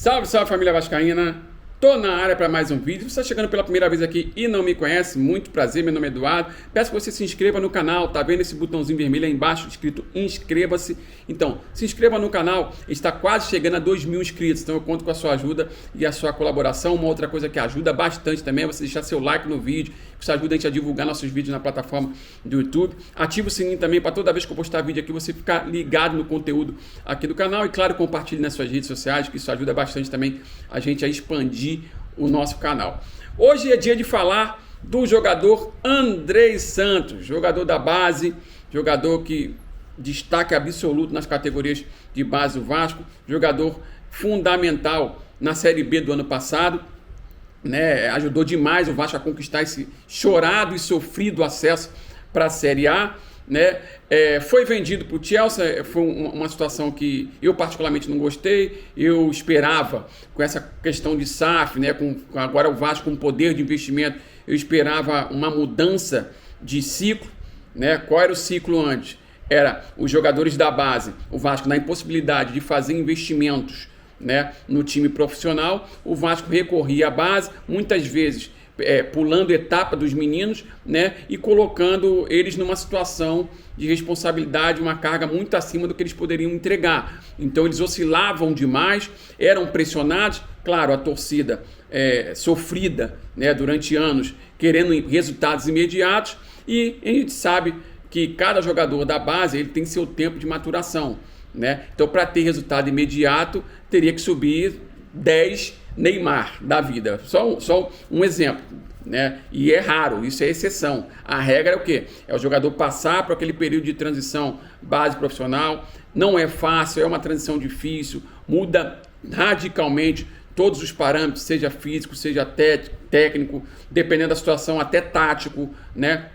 Salve, salve família vascaína! Tô na área para mais um vídeo. Se você está chegando pela primeira vez aqui e não me conhece, muito prazer, meu nome é Eduardo. Peço que você se inscreva no canal, tá vendo esse botãozinho vermelho aí embaixo escrito inscreva-se? Então, se inscreva no canal, está quase chegando a 2.000 inscritos, então eu conto com a sua ajuda e a sua colaboração. Uma outra coisa que ajuda bastante também é você deixar seu like no vídeo, que isso ajuda a gente a divulgar nossos vídeos na plataforma do YouTube. Ativa o sininho também para toda vez que eu postar vídeo aqui você ficar ligado no conteúdo aqui do canal e claro, compartilhe nas suas redes sociais, que isso ajuda bastante também a gente a expandir o nosso canal. Hoje é dia de falar do jogador Andrei Santos, jogador da base, jogador que destaque absoluto nas categorias de base do Vasco, jogador fundamental na Série B do ano passado, né? Ajudou demais o Vasco a conquistar esse chorado e sofrido acesso para a Série A. Né? Foi vendido para o Chelsea, foi uma situação que eu particularmente não gostei. Eu esperava, com essa questão de SAF, né, com agora o Vasco com poder de investimento, eu esperava uma mudança de ciclo. Né? Qual era o ciclo antes? Era os jogadores da base, o Vasco na impossibilidade de fazer investimentos, né, no time profissional, o Vasco recorria à base, muitas vezes pulando etapa dos meninos, né, e colocando eles numa situação de responsabilidade, uma carga muito acima do que eles poderiam entregar. Então eles oscilavam demais, eram pressionados, claro, a torcida sofrida, né, durante anos, querendo resultados imediatos, e a gente sabe que cada jogador da base ele tem seu tempo de maturação. Né? Então, para ter resultado imediato, teria que subir 10 Neymar da vida. Só um exemplo. Né? E é raro, isso é exceção. A regra é o quê? É o jogador passar por aquele período de transição base profissional. Não é fácil, é uma transição difícil, muda radicalmente todos os parâmetros, seja físico, seja técnico, dependendo da situação, até tático, né?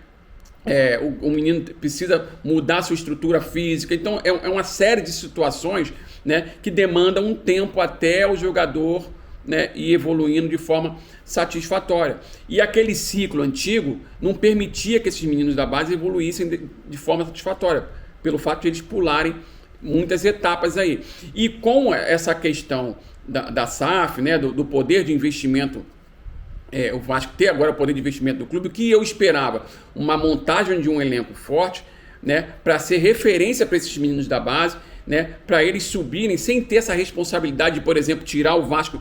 O menino precisa mudar sua estrutura física, então é uma série de situações, né, que demandam um tempo até o jogador, né, ir evoluindo de forma satisfatória. E aquele ciclo antigo não permitia que esses meninos da base evoluíssem de forma satisfatória, pelo fato de eles pularem muitas etapas aí. E com essa questão da SAF, né, do poder de investimento, o Vasco ter agora o poder de investimento do clube, o que eu esperava? Uma montagem de um elenco forte, né, para ser referência para esses meninos da base, né, para eles subirem sem ter essa responsabilidade de, por exemplo, tirar o Vasco,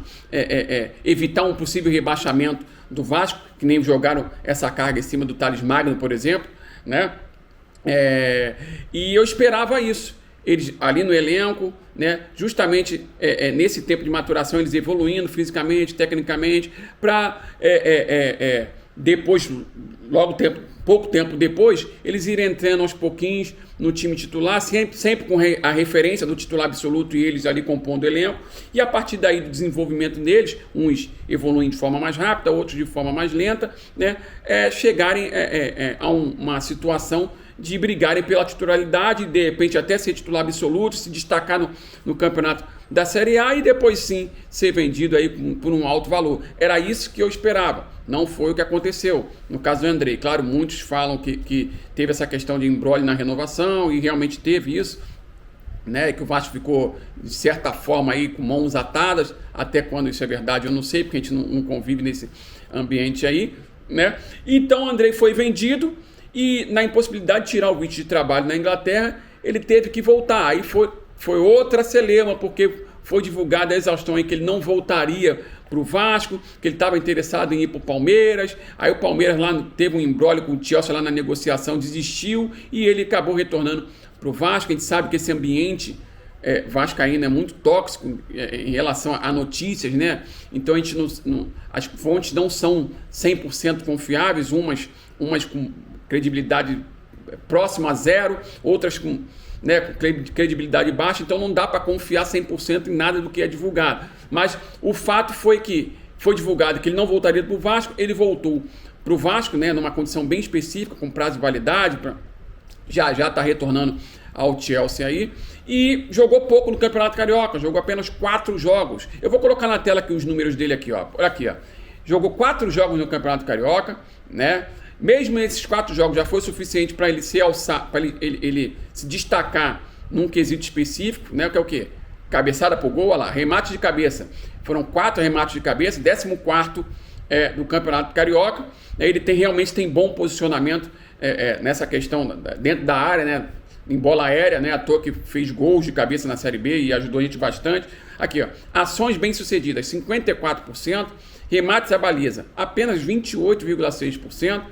evitar um possível rebaixamento do Vasco, que nem jogaram essa carga em cima do Thales Magno, por exemplo. Né? E eu esperava isso. Eles ali no elenco, né, justamente nesse tempo de maturação, eles evoluindo fisicamente, tecnicamente, para depois, pouco tempo depois, eles irem entrando aos pouquinhos no time titular, sempre com a referência do titular absoluto e eles ali compondo o elenco, e a partir daí do desenvolvimento deles, uns evoluem de forma mais rápida, outros de forma mais lenta, né, chegarem a uma situação de brigarem pela titularidade, de repente até ser titular absoluto, se destacar no campeonato da Série A e depois sim ser vendido aí por um alto valor. Era isso que eu esperava, não foi o que aconteceu. No caso do Andrei, claro, muitos falam que teve essa questão de imbróglio na renovação e realmente teve isso, né, que o Vasco ficou de certa forma aí com mãos atadas, até quando isso é verdade eu não sei, porque a gente não convive nesse ambiente aí, né? Então o Andrei foi vendido e na impossibilidade de tirar o visto de trabalho na Inglaterra, ele teve que voltar. Aí foi outra celeuma, porque foi divulgada a exaustão aí que ele não voltaria para o Vasco, que ele estava interessado em ir para o Palmeiras. Aí o Palmeiras lá teve um imbróglio com o Chelsea lá na negociação, desistiu e ele acabou retornando para o Vasco. A gente sabe que esse ambiente vascaíno é muito tóxico em relação a notícias, né? Então a gente as fontes não são 100% confiáveis, umas com credibilidade próxima a zero, outras com credibilidade baixa, então não dá para confiar 100% em nada do que é divulgado. Mas o fato foi que foi divulgado que ele não voltaria para o Vasco, ele voltou para o Vasco, né, numa condição bem específica, com prazo de validade, já está retornando ao Chelsea aí, e jogou pouco no Campeonato Carioca, jogou apenas 4 jogos. Eu vou colocar na tela aqui os números dele aqui, ó. Olha aqui, ó. Jogou 4 jogos no Campeonato Carioca, né? Mesmo esses 4 jogos já foi suficiente para ele se alçar, para ele se destacar num quesito específico, né? Que é o quê? cabeçada por gol, olha lá, remate de cabeça. Foram 4 remates de cabeça, 14º do Campeonato Carioca. Ele realmente tem bom posicionamento nessa questão dentro da área, né? Em bola aérea, né? À toa que fez gols de cabeça na Série B e ajudou a gente bastante. Aqui, ó, ações bem-sucedidas, 54%. Remates à baliza, apenas 28,6%.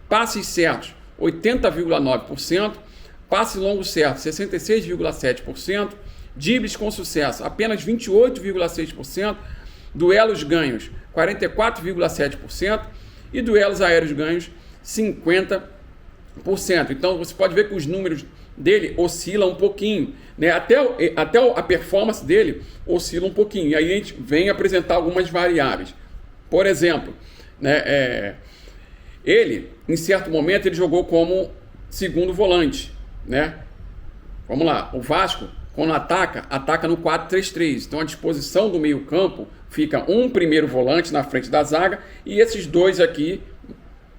Passes certos, 80,9%. Passe longo certo, 66,7%. Dribles com sucesso, apenas 28,6%. Duelos ganhos, 44,7%. E duelos aéreos ganhos, 50%. Então você pode ver que os números dele oscilam um pouquinho, né? Até a performance dele oscila um pouquinho. E aí a gente vem apresentar algumas variáveis. Por exemplo, né, ele, em certo momento, ele jogou como segundo volante, né? Vamos lá, o Vasco, quando ataca no 4-3-3. Então a disposição do meio campo fica um primeiro volante na frente da zaga e esses dois aqui,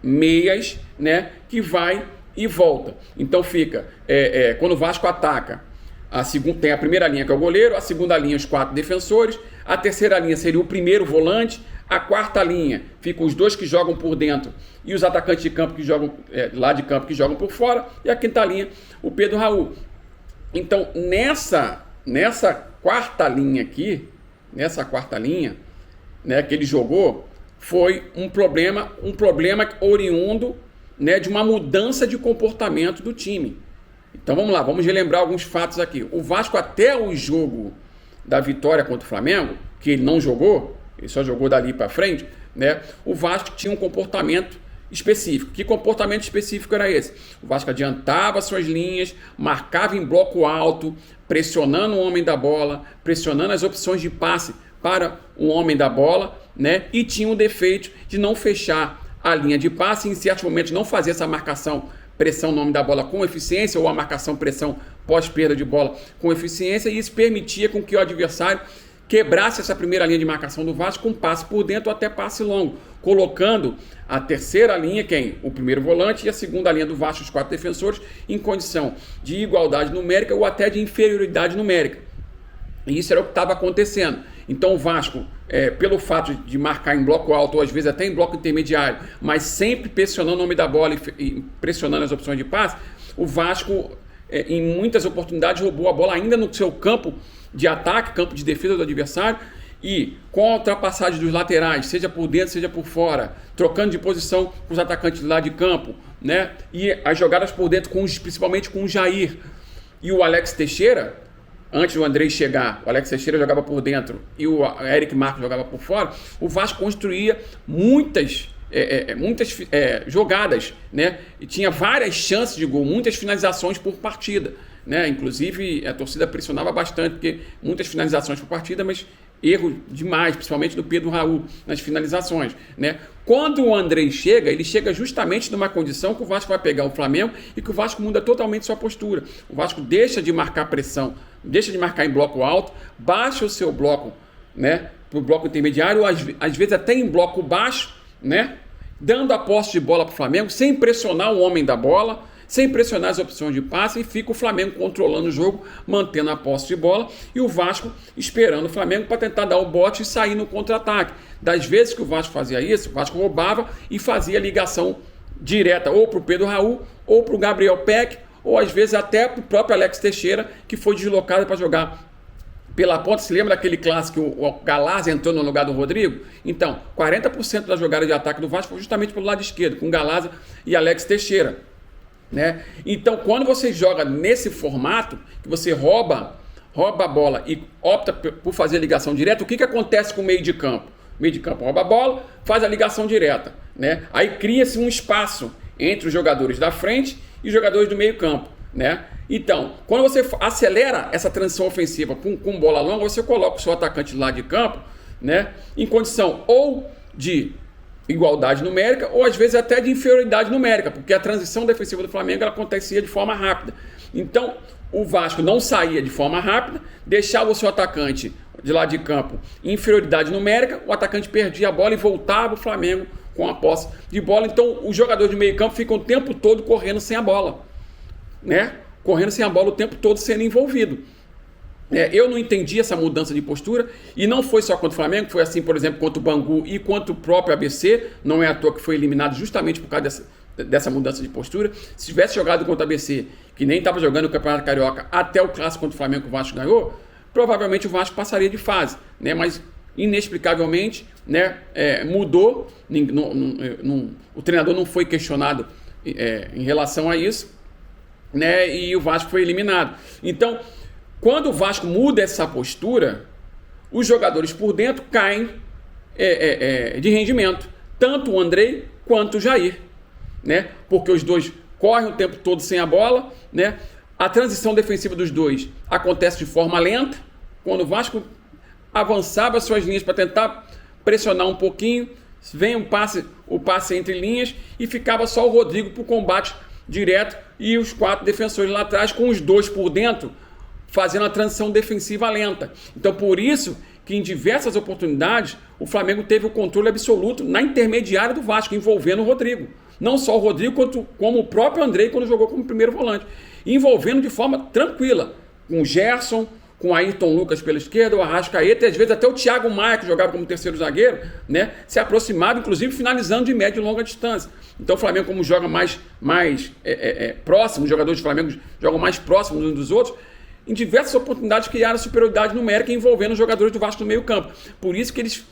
meias, né, que vai e volta. Então fica, quando o Vasco ataca, tem a primeira linha que é o goleiro, a segunda linha os 4 defensores, a terceira linha seria o primeiro volante, a quarta linha fica os 2 que jogam por dentro e os atacantes de campo que jogam lá de campo que jogam por fora, e a quinta linha o Pedro Raul. Então nessa quarta linha aqui, né, que ele jogou, foi um problema oriundo, né, de uma mudança de comportamento do time. Então vamos lá, vamos relembrar alguns fatos aqui. O Vasco, até o jogo da vitória contra o Flamengo, que ele não jogou, ele só jogou dali para frente, né, o Vasco tinha um comportamento específico. Que comportamento específico era esse? O Vasco adiantava suas linhas, marcava em bloco alto, pressionando o homem da bola, pressionando as opções de passe para o homem da bola, né, e tinha o defeito de não fechar a linha de passe e em certos momentos não fazer essa marcação pressão no homem da bola com eficiência ou a marcação pressão pós perda de bola com eficiência, e isso permitia com que o adversário quebrasse essa primeira linha de marcação do Vasco com passe por dentro ou até passe longo, colocando a terceira linha, o primeiro volante, e a segunda linha do Vasco, os 4 defensores, em condição de igualdade numérica ou até de inferioridade numérica. E isso era o que estava acontecendo. Então o Vasco, pelo fato de marcar em bloco alto, ou às vezes até em bloco intermediário, mas sempre pressionando o homem da bola e pressionando as opções de passe, o Vasco, em muitas oportunidades, roubou a bola ainda no seu campo de ataque, campo de defesa do adversário, e com a ultrapassagem dos laterais, seja por dentro, seja por fora, trocando de posição com os atacantes lá de campo, né? E as jogadas por dentro, principalmente com o Jair e o Alex Teixeira. Antes do Andrei chegar, o Alex Teixeira jogava por dentro e o Eric Marcos jogava por fora. O Vasco construía muitas jogadas, né? E tinha várias chances de gol, muitas finalizações por partida, né? Inclusive a torcida pressionava bastante, porque muitas finalizações por partida, mas erro demais, principalmente do Pedro Raul nas finalizações, né? Quando o Andrei chega, ele chega justamente numa condição que o Vasco vai pegar o Flamengo e que o Vasco muda totalmente sua postura. O Vasco deixa de marcar pressão, deixa de marcar em bloco alto, baixa o seu bloco, né, para o bloco intermediário, ou às vezes até em bloco baixo, né, dando a posse de bola para o Flamengo, sem pressionar o homem da bola, sem pressionar as opções de passe, e fica o Flamengo controlando o jogo, mantendo a posse de bola, e o Vasco esperando o Flamengo para tentar dar o bote e sair no contra-ataque. Das vezes que o Vasco fazia isso, o Vasco roubava e fazia ligação direta ou para o Pedro Raul, ou para o Gabriel Peck, ou às vezes até para o próprio Alex Teixeira, que foi deslocado para jogar pela ponta. Se lembra daquele clássico que o Galaz entrou no lugar do Rodrigo? Então, 40% da jogada de ataque do Vasco foi justamente pelo lado esquerdo, com Galaz e Alex Teixeira, né? Então, quando você joga nesse formato, que você rouba a bola e opta por fazer a ligação direta, o que acontece com o meio de campo? O meio de campo rouba a bola, faz a ligação direta, né? Aí cria-se um espaço entre os jogadores da frente e os jogadores do meio campo, né? Então, quando você acelera essa transição ofensiva com bola longa, você coloca o seu atacante lá de campo, né, em condição ou de igualdade numérica, ou às vezes até de inferioridade numérica, porque a transição defensiva do Flamengo ela acontecia de forma rápida. Então, o Vasco não saía de forma rápida, deixava o seu atacante de lado de campo em inferioridade numérica, o atacante perdia a bola e voltava o Flamengo com a posse de bola. Então, os jogadores de meio campo ficam o tempo todo correndo sem a bola, né? Correndo sem a bola o tempo todo, sendo envolvido. Eu não entendi essa mudança de postura, e não foi só contra o Flamengo, foi assim, por exemplo, contra o Bangu e contra o próprio ABC, não é à toa que foi eliminado justamente por causa dessa mudança de postura. Se tivesse jogado contra o ABC, que nem estava jogando o Campeonato Carioca, até o clássico contra o Flamengo que o Vasco ganhou, provavelmente o Vasco passaria de fase, né? Mas inexplicavelmente, né, mudou, o treinador não foi questionado em relação a isso, né, e o Vasco foi eliminado. Então, quando o Vasco muda essa postura, os jogadores por dentro caem de rendimento, tanto o Andrei quanto o Jair, né? Porque os dois correm o tempo todo sem a bola, né? A transição defensiva dos dois acontece de forma lenta. Quando o Vasco avançava suas linhas para tentar pressionar um pouquinho, vem o passe entre linhas e ficava só o Rodrigo para o combate direto e os 4 defensores lá atrás com os 2 por dentro, fazendo a transição defensiva lenta. Então, por isso que em diversas oportunidades o Flamengo teve o controle absoluto na intermediária do Vasco, envolvendo o Rodrigo. Não só o Rodrigo, como o próprio Andrei quando jogou como primeiro volante. Envolvendo de forma tranquila, com o Gerson, com o Ayrton Lucas pela esquerda, o Arrascaeta e às vezes até o Thiago Maia, que jogava como terceiro zagueiro, né, se aproximava, inclusive finalizando de média e longa distância. Então o Flamengo, como joga mais próximo, os jogadores do Flamengo jogam mais próximos uns dos outros, em diversas oportunidades criaram superioridade numérica envolvendo os jogadores do Vasco no meio campo. Por isso que eles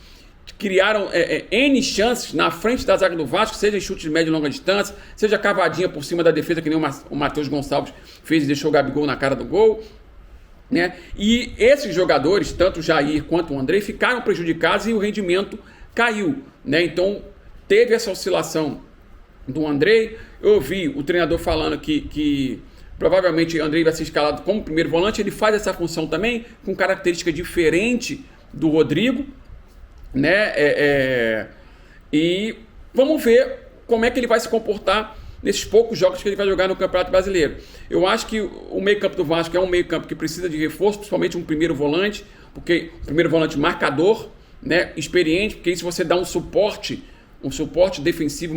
criaram N chances na frente da zaga do Vasco, seja em chute de média e longa distância, seja cavadinha por cima da defesa, que nem o Matheus Gonçalves fez e deixou o Gabigol na cara do gol, né? E esses jogadores, tanto o Jair quanto o Andrei, ficaram prejudicados e o rendimento caiu, né? Então teve essa oscilação do Andrei. Eu ouvi o treinador falando que provavelmente o Andrei vai ser escalado como primeiro volante. Ele faz essa função também com característica diferente do Rodrigo, né? E vamos ver como é que ele vai se comportar nesses poucos jogos que ele vai jogar no Campeonato Brasileiro. Eu acho que o meio-campo do Vasco é um meio-campo que precisa de reforço, principalmente um primeiro volante, porque o primeiro volante marcador, né, experiente, porque isso você dá um suporte defensivo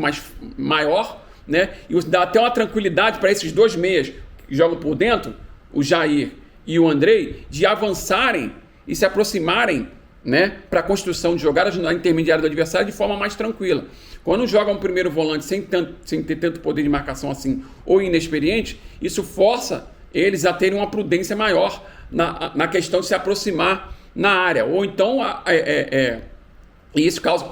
maior, né, e você dá até uma tranquilidade para esses 2 meias que jogam por dentro, o Jair e o Andrei, de avançarem e se aproximarem, né, para a construção de jogadas na intermediária do adversário de forma mais tranquila. Quando joga um primeiro volante sem ter tanto poder de marcação assim, ou inexperiente, isso força eles a terem uma prudência maior na questão de se aproximar na área. Ou então, e isso causa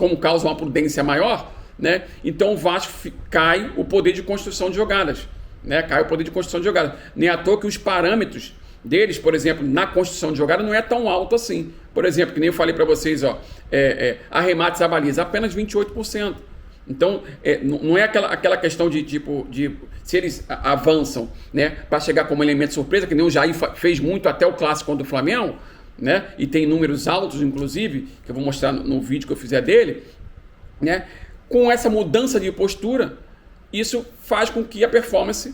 uma prudência maior, né? Então o Vasco cai o poder de construção de jogadas, né? Cai o poder de construção de jogadas. Nem à toa que os parâmetros deles, por exemplo, na construção de jogada não é tão alto assim. Por exemplo, que nem eu falei para vocês, arremates à baliza, apenas 28%. Então, não é aquela questão de se eles avançam, né, para chegar como elemento surpresa, que nem o Jair fez muito até o clássico contra o Flamengo, né, e tem números altos, inclusive, que eu vou mostrar no vídeo que eu fizer dele, né, com essa mudança de postura, isso faz com que a performance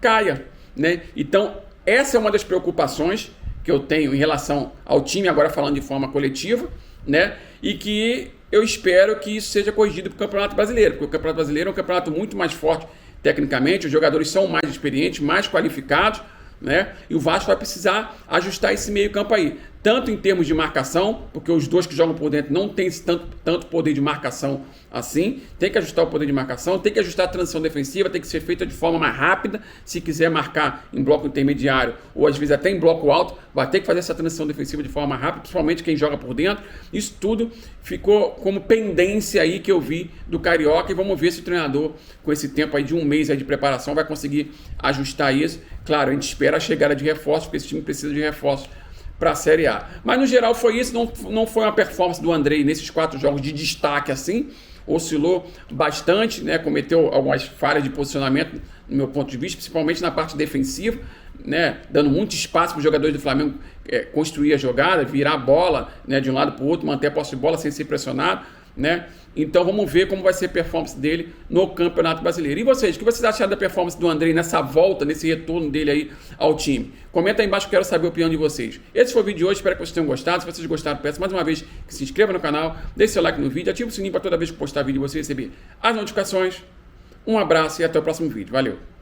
caia, né? Então, essa é uma das preocupações que eu tenho em relação ao time, agora falando de forma coletiva, né? E que eu espero que isso seja corrigido para o Campeonato Brasileiro, porque o Campeonato Brasileiro é um campeonato muito mais forte tecnicamente, os jogadores são mais experientes, mais qualificados, né? E o Vasco vai precisar ajustar esse meio campo aí, tanto em termos de marcação, porque os 2 que jogam por dentro não têm tanto poder de marcação assim, tem que ajustar o poder de marcação, tem que ajustar a transição defensiva, tem que ser feita de forma mais rápida, se quiser marcar em bloco intermediário, ou às vezes até em bloco alto, vai ter que fazer essa transição defensiva de forma rápida, principalmente quem joga por dentro. Isso tudo ficou como pendência aí que eu vi do Carioca, e vamos ver se o treinador, com esse tempo aí de 1 mês aí de preparação, vai conseguir ajustar isso. Claro, a gente espera a chegada de reforços, porque esse time precisa de reforços para a Série A. Mas no geral foi isso, não foi uma performance do Andrei nesses 4 jogos de destaque assim, oscilou bastante, né, cometeu algumas falhas de posicionamento no meu ponto de vista, principalmente na parte defensiva, né, dando muito espaço para os jogadores do Flamengo construir a jogada, virar a bola, né, de um lado para o outro, manter a posse de bola sem ser pressionado, né? Então vamos ver como vai ser a performance dele no Campeonato Brasileiro. E vocês, o que vocês acharam da performance do Andrei nessa volta, nesse retorno dele aí ao time? Comenta aí embaixo, quero saber a opinião de vocês. Esse foi o vídeo de hoje, espero que vocês tenham gostado. Se vocês gostaram, peço mais uma vez que se inscreva no canal, deixe seu like no vídeo, ative o sininho para toda vez que postar vídeo você receber as notificações. Um abraço e até o próximo vídeo. Valeu!